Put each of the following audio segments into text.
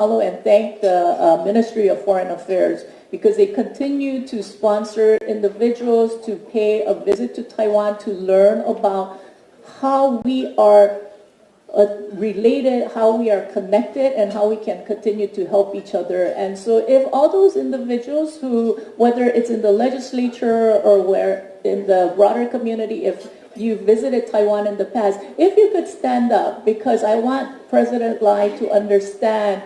mahalo and thank the Ministry of Foreign Affairs because they continue to sponsor individuals to pay a visit to Taiwan to learn about how we are related, how we are connected, and how we can continue to help each other. And so if all those individuals who, whether it's in the legislature or where in the broader community, if you visited Taiwan in the past, if you could stand up, because I want President Lai to understand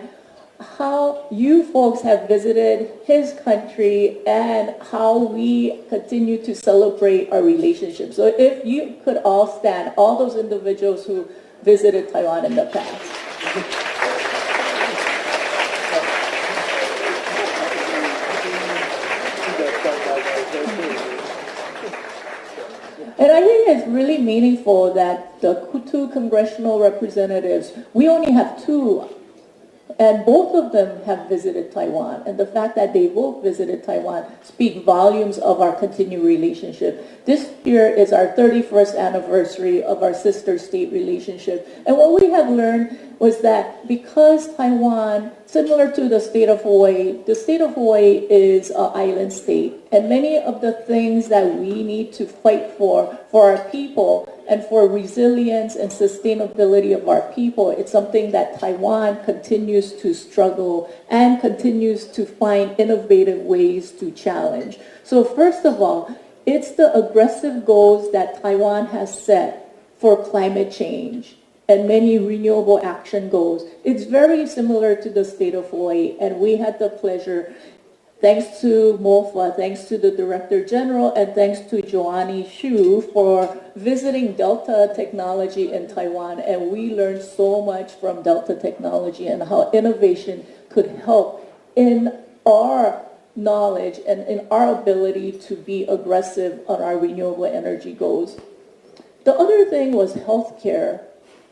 how you folks have visited his country and how we continue to celebrate our relationship. So if you could all stand, all those individuals who visited Taiwan in the past. And I think it's really meaningful that the two congressional representatives, we only have two, and both of them have visited Taiwan. And the fact that they both visited Taiwan speak volumes of our continued relationship. This year is our 31st anniversary of our sister state relationship. And what we have learned was that because Taiwan, similar to the state of Hawaii is an island state. And many of the things that we need to fight for our people and for resilience and sustainability of our people, it's something that Taiwan continues to struggle and continues to find innovative ways to challenge. So first of all, it's the aggressive goals that Taiwan has set for climate change and many renewable action goals. It's very similar to the state of Hawaii, and we had the pleasure, thanks to MOFA, thanks to the Director General, and thanks to Joanne Xu for visiting Delta Technology in Taiwan, and we learned so much from Delta Technology and how innovation could help in our knowledge and in our ability to be aggressive on our renewable energy goals. The other thing was healthcare,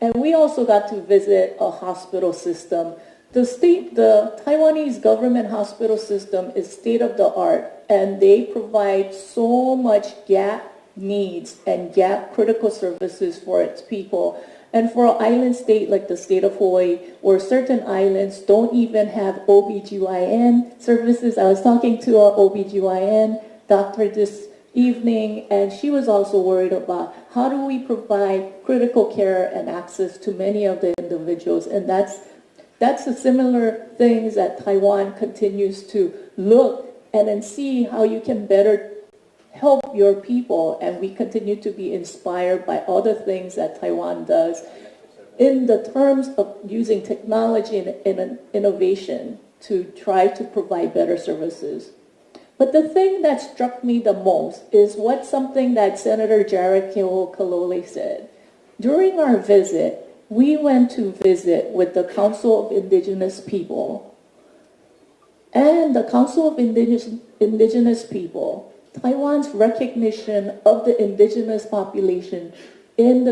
and we also got to visit a hospital system. The Taiwanese government hospital system is state-of-the-art, and they provide so much gap needs and gap critical services for its people. And for an island state like the state of Hawaii, where certain islands don't even have OBGYN services. I was talking to an OBGYN doctor this evening, and she was also worried about how do we provide critical care and access to many of the individuals. And that's the similar things that Taiwan continues to look and then see how you can better help your people, and we continue to be inspired by all the things that Taiwan does in the terms of using technology and innovation to try to provide better services. But the thing that struck me the most is something that Senator Jared Keo'olole said. During our visit, we went to visit with the Council of Indigenous People. And the Council of Indigenous People, Taiwan's recognition of the indigenous population in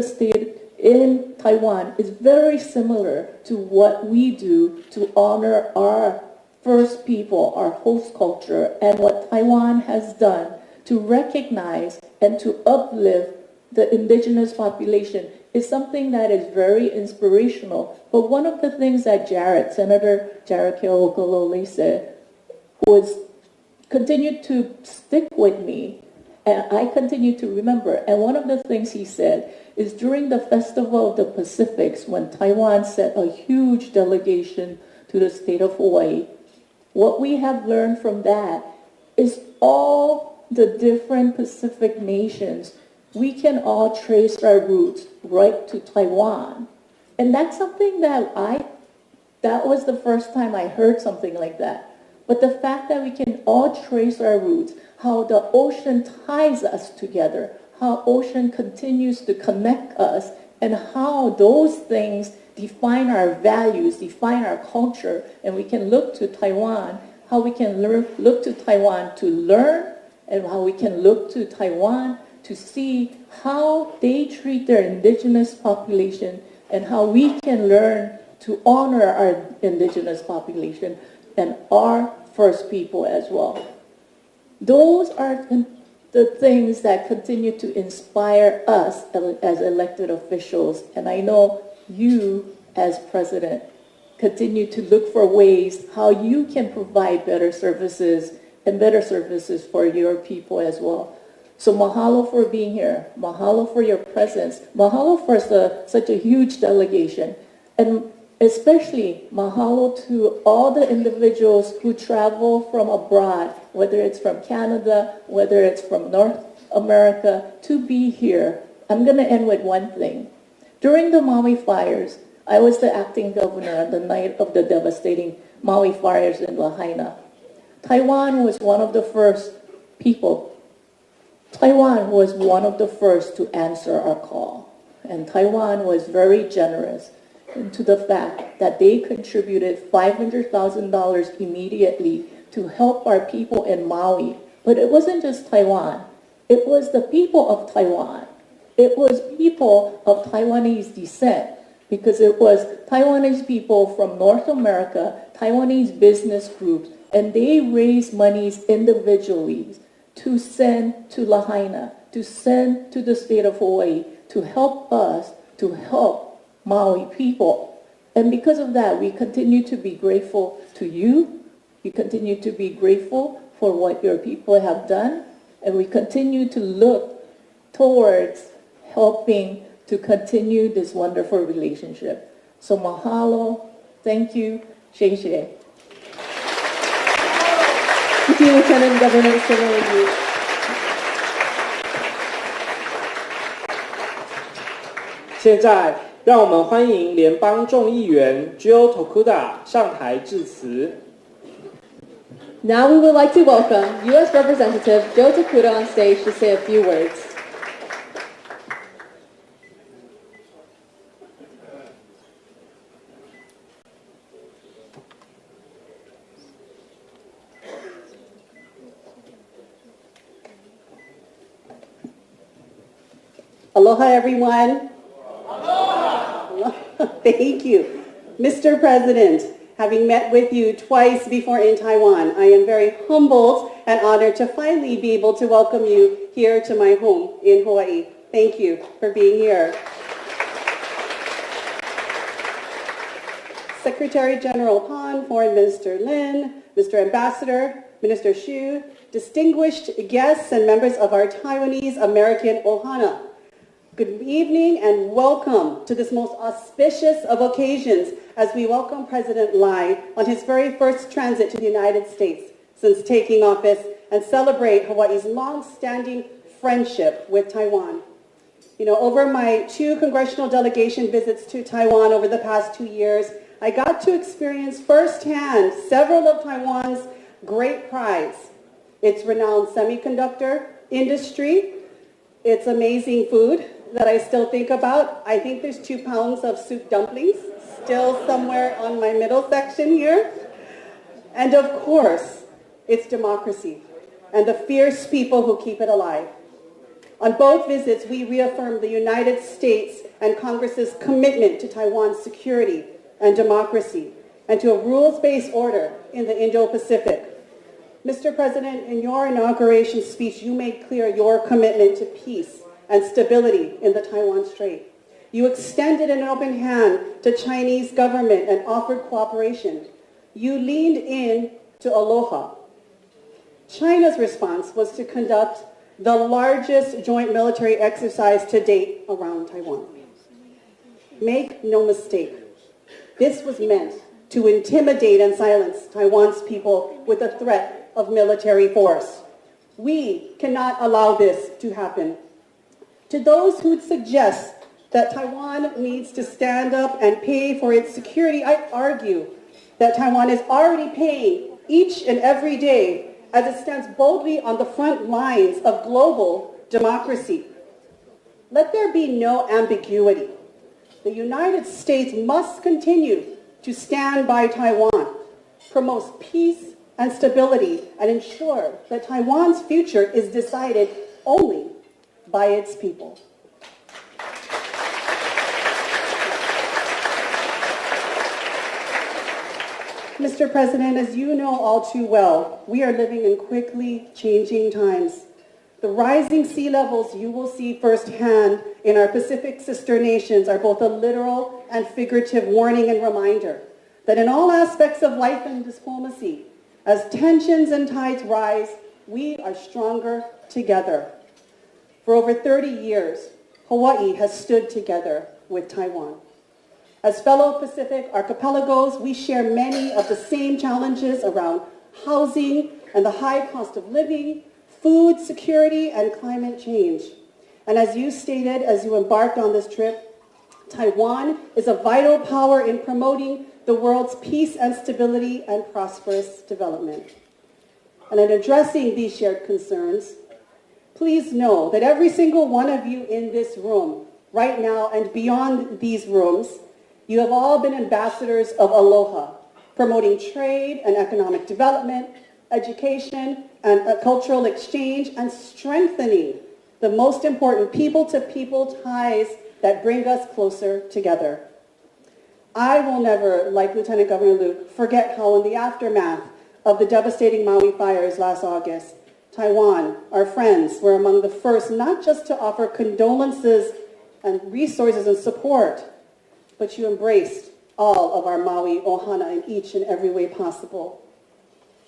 Taiwan is very similar to what we do to honor our First People, our host culture, and what Taiwan has done to recognize and to uplift the indigenous population is something that is very inspirational. But one of the things that Senator Jared Keo'olole said was continued to stick with me, and I continue to remember. And one of the things he said is during the Festival of the Pacifics, when Taiwan sent a huge delegation to the state of Hawaii, what we have learned from that is all the different Pacific nations, we can all trace our roots right to Taiwan. And that's something that was the first time I heard something like that. But the fact that we can all trace our roots, how the ocean ties us together, how ocean continues to connect us, and how those things define our values, define our culture, and we can look to Taiwan, how we can look to Taiwan to learn, and how we can look to Taiwan to see how they treat their indigenous population, and how we can learn to honor our indigenous population and our First People as well. Those are the things that continue to inspire us as elected officials, and I know you as president continue to look for ways how you can provide better services and better services for your people as well. So mahalo for being here. Mahalo for your presence. Mahalo for such a huge delegation. And especially mahalo to all the individuals who travel from abroad, whether it's from Canada, whether it's from North America, to be here. I'm going to end with one thing. During the Maui fires, I was the acting governor on the night of the devastating Maui fires in Lahaina. Taiwan was one of the first people. Taiwan was one of the first to answer our call. And Taiwan was very generous to the fact that they contributed $500,000 immediately to help our people in Maui. But it wasn't just Taiwan. It was the people of Taiwan. It was people of Taiwanese descent, because it was Taiwanese people from North America, Taiwanese business groups, and they raised monies individually to send to Lahaina, to send to the state of Hawaii, to help us, to help Maui people. And because of that, we continue to be grateful to you. We continue to be grateful for what your people have done. And we continue to look towards helping to continue this wonderful relationship. So mahalo, thank you, shei shei. Thank you, Lieutenant Governor Simoneau. 现在，让我们欢迎联邦众议员 Jo Tuuda 上台致辞。Now we would like to welcome U.S. Representative Jo Tuuda on stage to say a few words. Aloha, everyone. Aloha. Thank you. Mr. President, having met with you twice before in Taiwan, I am very humbled and honored to finally be able to welcome you here to my home in Hawaii. Thank you for being here. Secretary General Han, Foreign Minister Lin, Mr. Ambassador, Minister Xu, distinguished guests and members of our Taiwanese American Ohana. Good evening and welcome to this most auspicious of occasions as we welcome President Lai on his very first transit to the United States since taking office and celebrate Hawaii's long-standing friendship with Taiwan. You know, over my 2 congressional delegation visits to Taiwan over the past 2 years, I got to experience firsthand several of Taiwan's great prides. Its renowned semiconductor industry, its amazing food that I still think about. I think there's 2 pounds of soup dumplings still somewhere on my middle section here. And of course, its democracy and the fierce people who keep it alive. On both visits, we reaffirmed the United States and Congress's commitment to Taiwan's security and democracy and to a rules-based order in the Indo-Pacific. Mr. President, in your inauguration speech, you made clear your commitment to peace and stability in the Taiwan Strait. You extended an open hand to Chinese government and offered cooperation. You leaned in to aloha. China's response was to conduct the largest joint military exercise to date around Taiwan. Make no mistake, this was meant to intimidate and silence Taiwan's people with the threat of military force. We cannot allow this to happen. To those who suggest that Taiwan needs to stand up and pay for its security, I argue that Taiwan is already paying each and every day as it stands boldly on the front lines of global democracy. Let there be no ambiguity. The United States must continue to stand by Taiwan, promote peace and stability, and ensure that Taiwan's future is decided only by its people. Mr. President, as you know all too well, we are living in quickly changing times. The rising sea levels you will see firsthand in our Pacific sister nations are both a literal and figurative warning and reminder that in all aspects of life and diplomacy, as tensions and tides rise, we are stronger together. For over 30 years, Hawaii has stood together with Taiwan. As fellow Pacific archipelagos, we share many of the same challenges around housing and the high cost of living, food security, and climate change. And as you stated, as you embarked on this trip, Taiwan is a vital power in promoting the world's peace and stability and prosperous development. And in addressing these shared concerns, please know that every single one of you in this room, right now and beyond these rooms, you have all been ambassadors of aloha, promoting trade and economic development, education and cultural exchange, and strengthening the most important people-to-people ties that bring us closer together. I will never, like Lieutenant Governor Luke, forget how in the aftermath of the devastating Maui fires last August, Taiwan, our friends, were among the first not just to offer condolences and resources and support, but you embraced all of our Maui ohana in each and every way possible.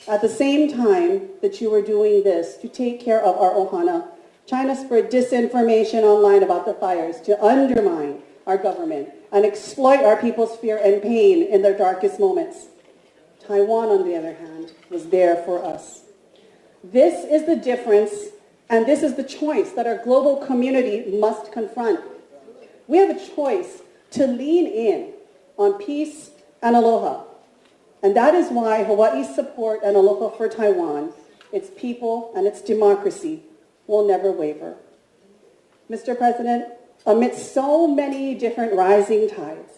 At the same time that you were doing this to take care of our ohana, China spread disinformation online about the fires to undermine our government and exploit our people's fear and pain in their darkest moments. Taiwan, on the other hand, was there for us. This is the difference, and this is the choice that our global community must confront. We have a choice to lean in on peace and aloha. And that is why Hawaii's support and aloha for Taiwan, its people, and its democracy will never waver. Mr. President, amidst so many different rising tides,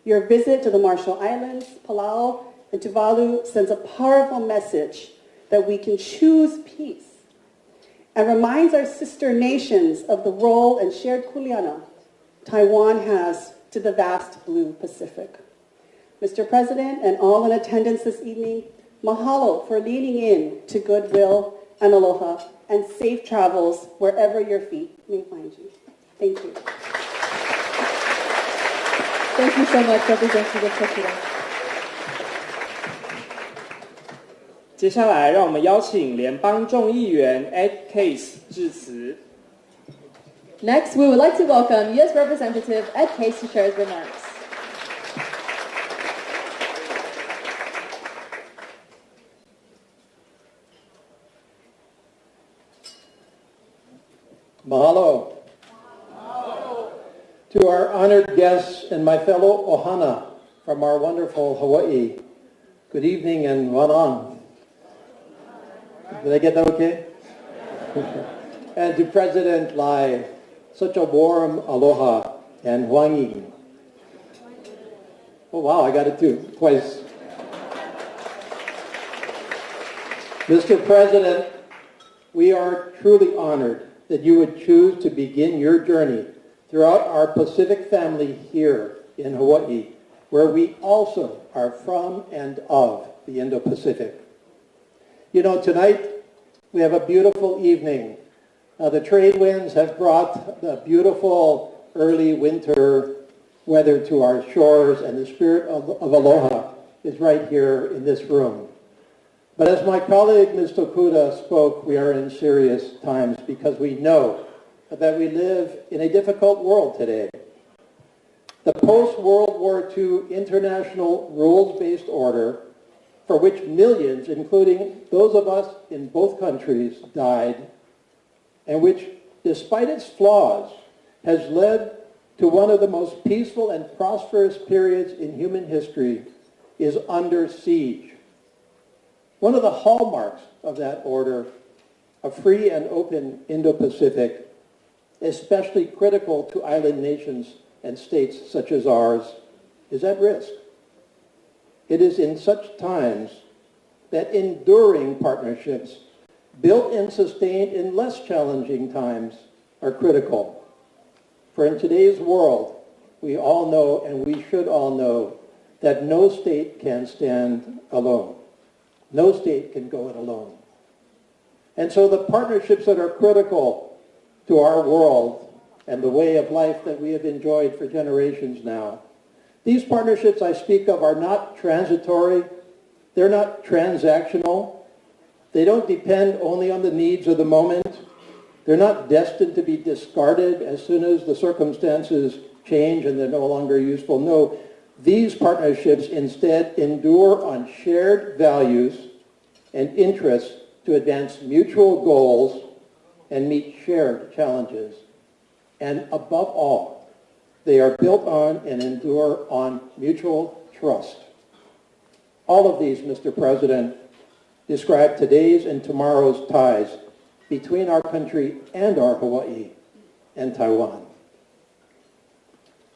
your visit to the Marshall Islands, Palau, and Tuvalu sends a powerful message that we can choose peace and reminds our sister nations of the role and shared kuleana Taiwan has to the vast blue Pacific. Mr. President and all in attendance this evening, mahalo for leaning in to goodwill and aloha and safe travels wherever your feet may find you. Thank you. Thank you so much, Representative Jo Tuuda. 接下来，让我们邀请联邦众议员 Ed Case 致辞。Next, we would like to welcome U.S. Representative Ed Case to share his remarks. Mahalo. To our honored guests and my fellow ohana from our wonderful Hawaii, good evening and wanan. Did I get that okay? And to President Lai, such a warm aloha and wangi. Oh wow, I got it too, twice. Mr. President, we are truly honored that you would choose to begin your journey throughout our Pacific family here in Hawaii, where we also are from and of the Indo-Pacific. You know, tonight we have a beautiful evening. The trade winds have brought the beautiful early winter weather to our shores, and the spirit of aloha is right here in this room. But as my colleague, Ms. Tuuda, spoke, we are in serious times because we know that we live in a difficult world today. The post-World War II international rules-based order, for which millions, including those of us in both countries, died, and which, despite its flaws, has led to one of the most peaceful and prosperous periods in human history, is under siege. One of the hallmarks of that order, a free and open Indo-Pacific, especially critical to island nations and states such as ours, is at risk. It is in such times that enduring partnerships, built and sustained in less challenging times, are critical. For in today's world, we all know, and we should all know, that no state can stand alone. No state can go it alone. And so the partnerships that are critical to our world and the way of life that we have enjoyed for generations now, These partnerships I speak of are not transitory. They're not transactional. They don't depend only on the needs of the moment. They're not destined to be discarded as soon as the circumstances change and they're no longer useful. No, these partnerships instead endure on shared values and interests to advance mutual goals and meet shared challenges. And above all, they are built on and endure on mutual trust. All of these, Mr. President, describe today's and tomorrow's ties between our country and our Hawaii and Taiwan.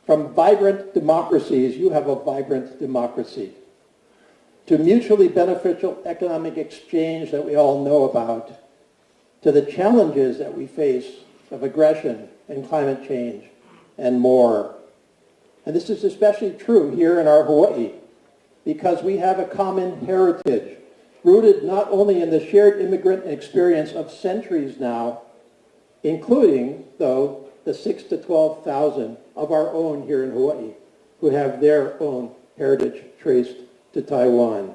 From vibrant democracies, you have a vibrant democracy, to mutually beneficial economic exchange that we all know about, to the challenges that we face of aggression and climate change and more. And this is especially true here in our Hawaii, because we have a common heritage rooted not only in the shared immigrant experience of centuries now, including, though, the 6,000 to 12,000 of our own here in Hawaii who have their own heritage traced to Taiwan.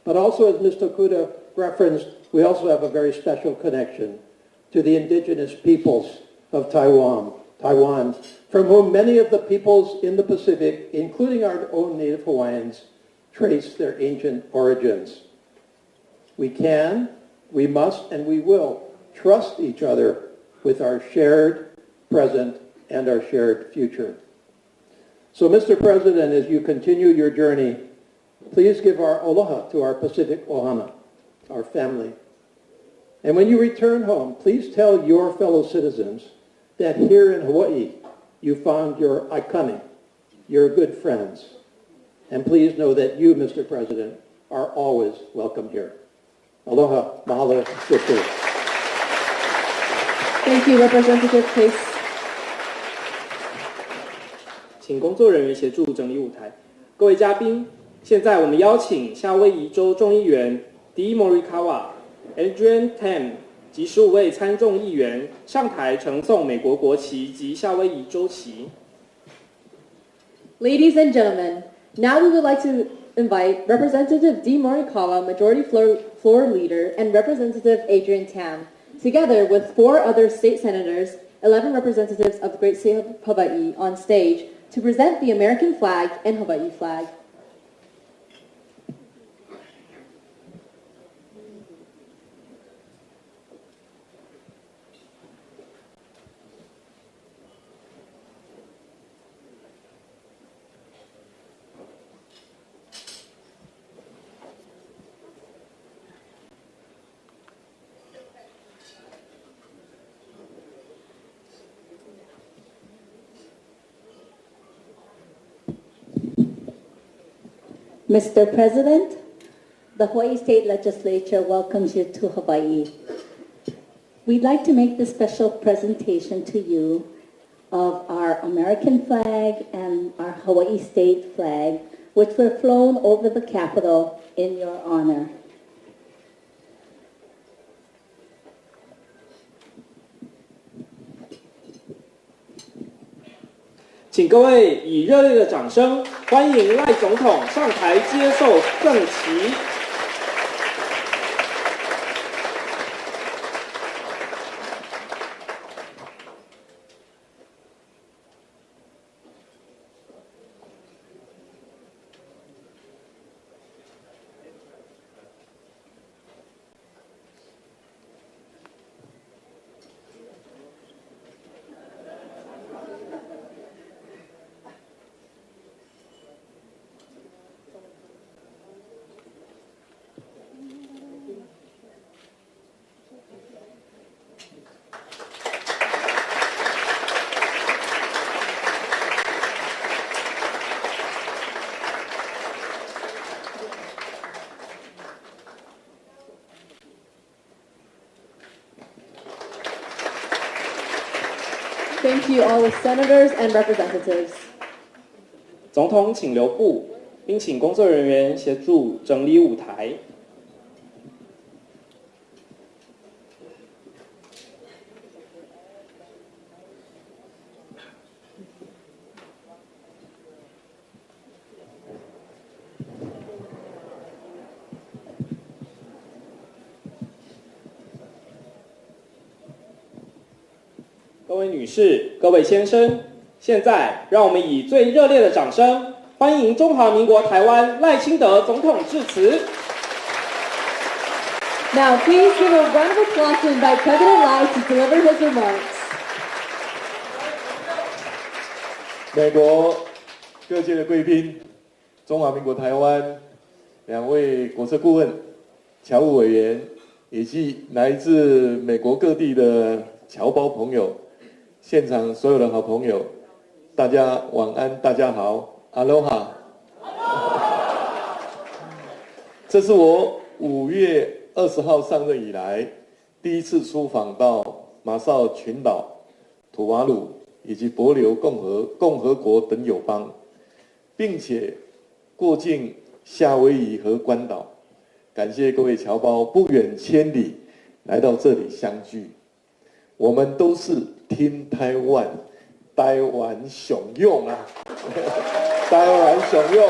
But also, as Ms. Tuuda referenced, we also have a very special connection to the indigenous peoples of Taiwan, from whom many of the peoples in the Pacific, including our own native Hawaiians, trace their ancient origins. We can, we must, and we will trust each other with our shared present and our shared future. So, Mr. President, as you continue your journey, please give our aloha to our Pacific ohana, our family. And when you return home, please tell your fellow citizens that here in Hawaii, you found your aikane, your good friends. And please know that you, Mr. President, are always welcome here. Aloha, mahalo, sister. Thank you, Representative Case. 请工作人员协助整理舞台。各位嘉宾，现在我们邀请夏威夷州众议员 D. Morikawa、Adrian Tam 及15位参众议员上台呈送美国国旗及夏威夷州旗。Ladies and gentlemen, now we would like to invite Representative D. Morikawa, Majority Floor Leader, and Representative Adrian Tam, together with 4 other state senators, 11 representatives of the great state of Hawaii, on stage to present the American flag and Hawaii flag. Mr. President, the Hawaii State Legislature welcomes you to Hawaii. We'd like to make this special presentation to you of our American flag and our Hawaii State flag, which were flown over the Capitol in your honor. 请各位以热烈的掌声欢迎赖总统上台接受赠旗。Thank you, all the senators and representatives. 总统请留步，并请工作人员协助整理舞台。各位女士、各位先生，现在让我们以最热烈的掌声欢迎中华民国台湾赖清德总统致辞。Now, please give a round of applause to invite President Lai to deliver his remarks. 美国各界的贵宾，中华民国台湾2位国策顾问、侨务委员，以及来自美国各地的侨胞朋友，现场所有的好朋友，大家晚安，大家好 ，Aloha。这是我5月20号上任以来第一次出访到马绍尔群岛、土瓦鲁以及帛琉共和国等友邦，并且过境夏威夷和关岛。感谢各位侨胞不远千里来到这里相聚，我们都是Team Taiwan，台湾雄用啊，台湾雄用。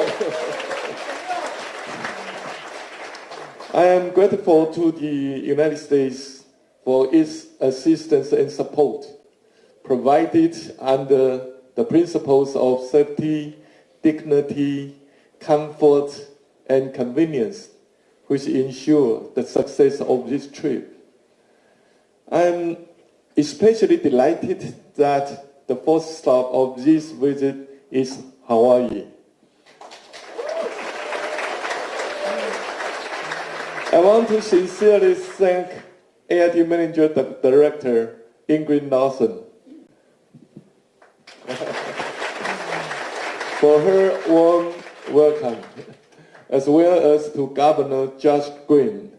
I am grateful to the United States for its assistance and support provided under the principles of safety, dignity, comfort, and convenience, which ensure the success of this trip. I am especially delighted that the first stop of this visit is Hawaii. I want to sincerely thank AIT Manager Director Ingrid Nelson for her warm welcome, as well as to Governor Josh Green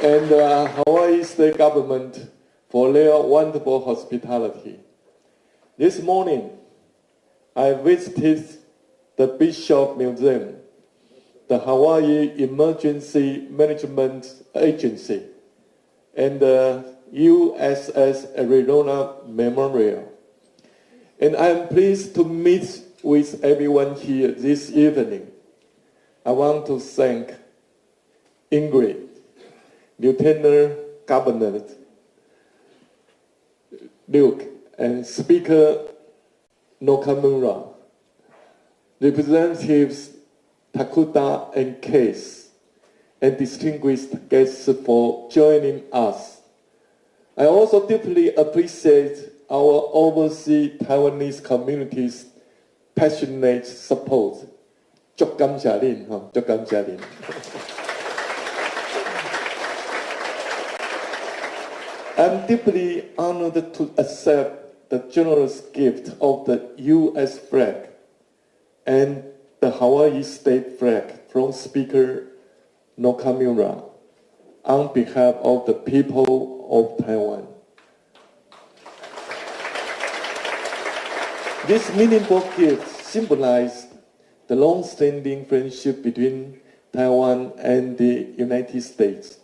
and the Hawaii State Government for their wonderful hospitality. This morning, I visited the Bishop Museum, the Hawaii Emergency Management Agency, and the USS Arizona Memorial. And I am pleased to meet with everyone here this evening. I want to thank Ingrid, Lieutenant Governor Luke, and Speaker Nakamura, Representatives Takuda and Case, and distinguished guests for joining us. I also deeply appreciate our overseas Taiwanese community's passionate support. 祝感謝您，祝感謝您。I'm deeply honored to accept the generous gift of the U.S. flag and the Hawaii state flag from Speaker Nakamura on behalf of the people of Taiwan. This meaningful gift symbolized the long-standing friendship between Taiwan and the United States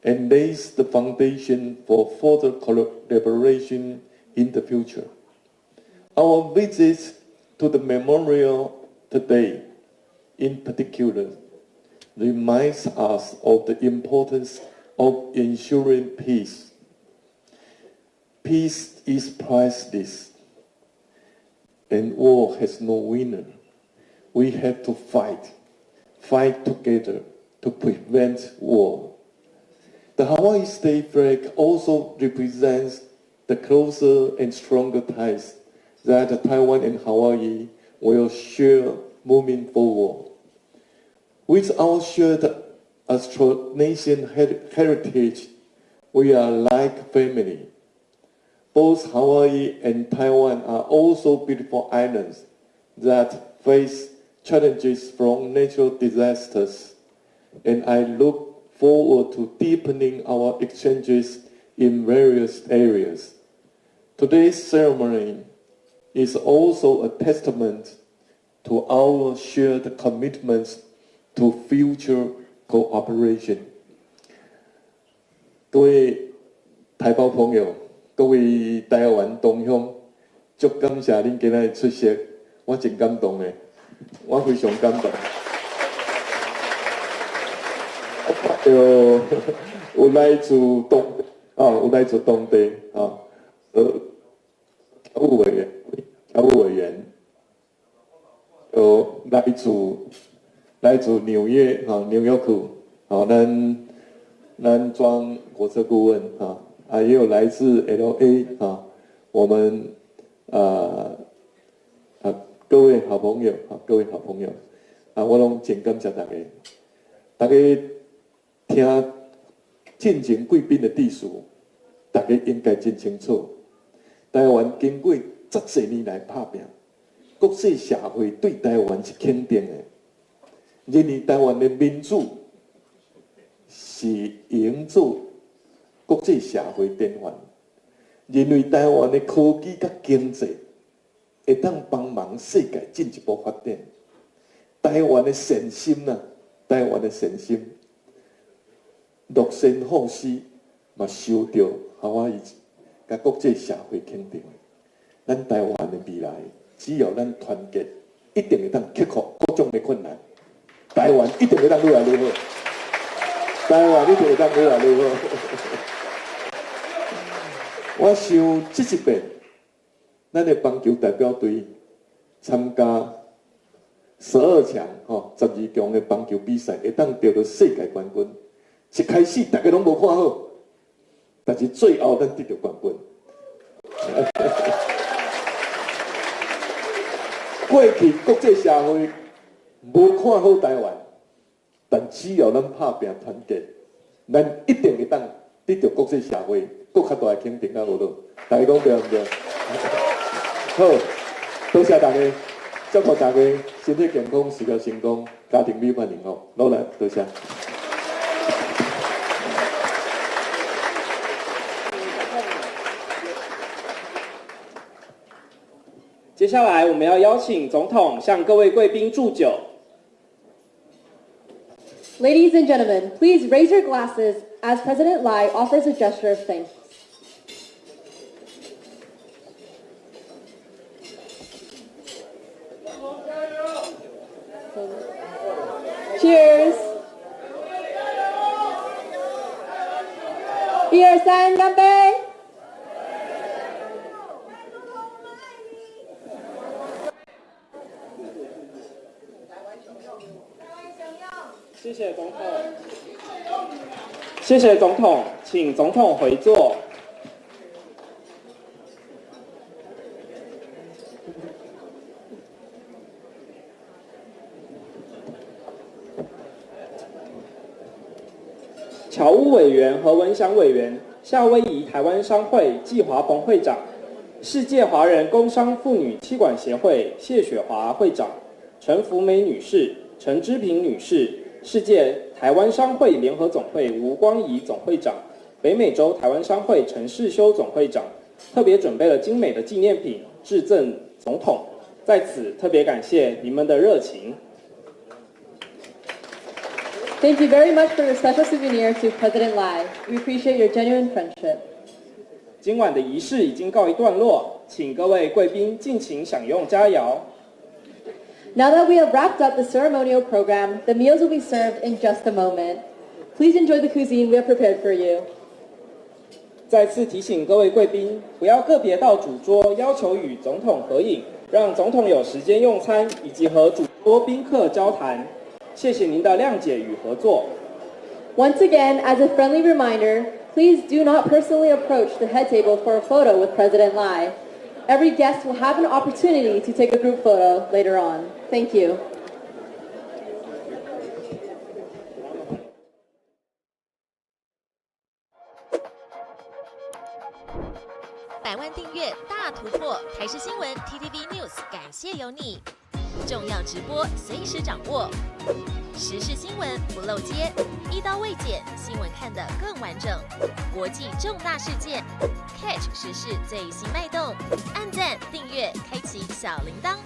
and lays the foundation for further collaboration in the future. Our visit to the memorial today, in particular, reminds us of the importance of ensuring peace. Peace is priceless, and war has no winner. We have to fight together to prevent war. The Hawaii state flag also represents the closer and stronger ties that Taiwan and Hawaii will share moving forward. With our shared Austronesian heritage, we are like family. Both Hawaii and Taiwan are also beautiful islands that face challenges from natural disasters, and I look forward to deepening our exchanges in various areas. Today's ceremony is also a testament to our shared commitments to future cooperation. 各位台胞朋友，各位台湾同乡，足感谢恁今日出席，我真感動的，我非常感動。有来自有来自当地侨务委员，有来自纽约区咱庄国策顾问也有来自 LA 我们各位好朋友我拢真感谢大家听进前贵宾的致辞，大家应该真清楚，台湾经过这多年来打拼，国际社会对台湾是肯定的，认为台湾的民主是营造国际社会典范，认为台湾的科技甲经济会当帮忙世界进一步发展。台湾的善心乐善好施，嘛受到夏威夷甲国际社会肯定。咱台湾的未来，只要咱团结，一定会当克服各种的困难。台湾一定会当愈来愈好。我想这一遍，咱的棒球代表队参加12强12强的棒球比赛，会当得到世界冠军。一开始大家拢无看好，但是最后咱得到冠军。过去国际社会无看好台湾，但只要咱拍拼团结，咱一定会当得到国际社会更较大的肯定甲有落。大家讲对唔对？好，多谢大家，祝福大家身体健康，事业成功，家庭美满幸福。努力，多谢。接下来，我们要邀请总统向各位贵宾祝酒。Ladies and gentlemen, please raise your glasses as President Lai offers a gesture of thanks. Cheers! 1、2、3，干杯！谢谢总统，谢谢总统，请总统回座。侨务委员和文祥委员，夏威夷台湾商会季华鹏会长，世界华人工商妇女企管协会谢雪华会长，陈福美女士、陈之平女士。世界台湾商会联合总会吴光仪总会长，北美洲台湾商会陈世修总会长，特别准备了精美的纪念品致赠总统，在此特别感谢你们的热情。Thank you very much for your special souvenir to President Lai. We appreciate your genuine friendship. 今晚的仪式已经告一段落，请各位贵宾尽情享用佳肴。Now that we have wrapped up the ceremonial program, the meals will be served in just a moment. Please enjoy the cuisine we have prepared for you. 再次提醒各位贵宾，不要个别到主桌要求与总统合影，让总统有时间用餐以及和主桌宾客交谈。谢谢您的谅解与合作。Once again, as a friendly reminder, please do not personally approach the head table for a photo with President Lai. Every guest will have an opportunity to take a group photo later on. Thank you. 100万订阅大突破，台视新闻 TTVNews 感谢有你。重要直播随时掌握，时事新闻不漏接，一刀未剪，新闻看得更完整。国际重大事件 ，catch 时事最新脉动，按赞订阅，开启小铃铛。